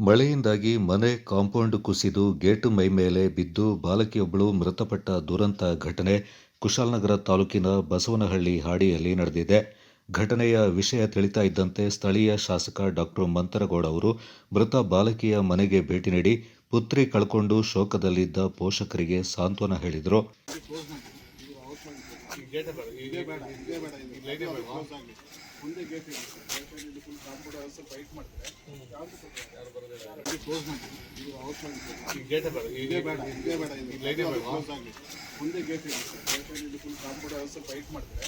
ಮಳೆಯಿಂದಾಗಿ ಮನೆ ಕಾಂಪೌಂಡ್ ಕುಸಿದು ಗೇಟು ಮೈಮೇಲೆ ಬಿದ್ದು ಬಾಲಕಿಯೊಬ್ಬಳು ಮೃತಪಟ್ಟ ದುರಂತ ಘಟನೆ ಕುಶಾಲನಗರ ತಾಲೂಕಿನ ಬಸವನಹಳ್ಳಿ ಹಾಡಿಯಲ್ಲಿ ನಡೆದಿದೆ. ಘಟನೆಯ ವಿಷಯ ತಿಳಿತಾ ಇದ್ದಂತೆ ಸ್ಥಳೀಯ ಶಾಸಕ ಡಾ. ಮಂತರಗೌಡ ಅವರು ಮೃತ ಬಾಲಕಿಯ ಮನೆಗೆ ಭೇಟಿ ನೀಡಿ ಪುತ್ರಿ ಕಳ್ಕೊಂಡು ಶೋಕದಲ್ಲಿದ್ದ ಪೋಷಕರಿಗೆ ಸಾಂತ್ವನ ಹೇಳಿದರು. ಮುಂದೆ ಗೇಟ್ ಇದೆ, ಫುಲ್ ಕಾಂಪೌಂಡ್ ವ್ಯವಸ್ಥೆ ಫೈಟ್ ಮಾಡ್ತಾರೆ. ಯಾರು ಬರೋದಿಲ್ಲ, ಕ್ಲೋಸ್ ಮಾಡಿ, ಇದು ಔಟ್ ಮಾಡಿ, ಗೇಟ್ ಬೇಡ, ಇದೇ ಬೇಡ, ಕ್ಲೋಸ್ ಆಗಿ ಮುಂದೆ ಗೇಟ್ ಇದೆ, ಫುಲ್ ಕಾಂಪೌಂಡ್ ವ್ಯವಸ್ಥೆ ಫೈಟ್ ಮಾಡ್ತಾರೆ.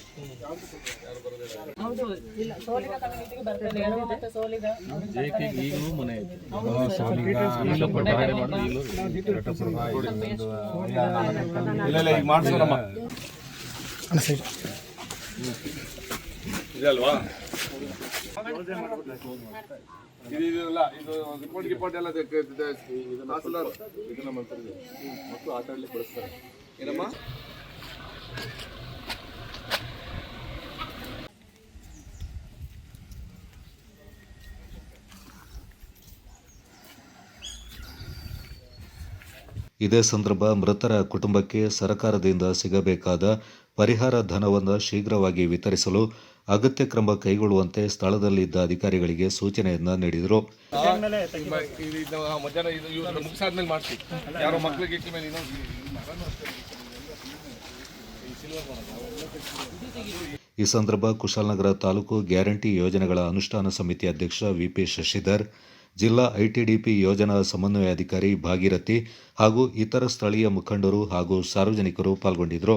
ಯಾರು ಬರೋದಿಲ್ಲ. ಹೌದು, ಇಲ್ಲ ಸೋಲಿಗ ಕಮ್ಯುನಿಟಿಗೆ ಬರ್ತಾರೆ, ಎರಡು ಮತ್ತೆ ಸೋಲಿಗ ಜೆಕೆ ಈಗಲೂ ಮನೆ ಇಲ್ಲ ಈಗ ಮಾಡ್ಸೋಣಮ್ಮ ಇದಲ್ವಾ, ಇದಲ್ಲ, ಇದು ರಿಪೋರ್ಟ್ ಎಲ್ಲ ತಹಸೀಲ್ದಾರ್ ಇದನ್ನ ಮಾಡ್ತಾರೆ, ಮಕ್ಕಳು ಆಟ ಆಡ್ಲಿಕ್ಕೆ ಬಳಸ್ತಾರೆ. ಏನಮ್ಮ ಇದೇ ಸಂದರ್ಭ ಮೃತರ ಕುಟುಂಬಕ್ಕೆ ಸರ್ಕಾರದಿಂದ ಸಿಗಬೇಕಾದ ಪರಿಹಾರ ಧನವನ್ನು ಶೀಘ್ರವಾಗಿ ವಿತರಿಸಲು ಅಗತ್ಯ ಕ್ರಮ ಕೈಗೊಳ್ಳುವಂತೆ ಸ್ಥಳದಲ್ಲಿದ್ದ ಅಧಿಕಾರಿಗಳಿಗೆ ಸೂಚನೆಯನ್ನ ನೀಡಿದರು. ಈ ಸಂದರ್ಭ ಕುಶಾಲನಗರ ತಾಲೂಕು ಗ್ಯಾರಂಟಿ ಯೋಜನೆಗಳ ಅನುಷ್ಠಾನ ಸಮಿತಿ ಅಧ್ಯಕ್ಷ ವಿಪಿ ಶಶಿಧರ್, ಜಿಲ್ಲಾ ಐಟಿಡಿಪಿ ಯೋಜನಾ ಸಮನ್ವಯಾಧಿಕಾರಿ ಭಾಗೀರಥಿ ಹಾಗೂ ಇತರ ಸ್ಥಳೀಯ ಮುಖಂಡರು ಹಾಗೂ ಸಾರ್ವಜನಿಕರು ಪಾಲ್ಗೊಂಡಿದ್ದರು.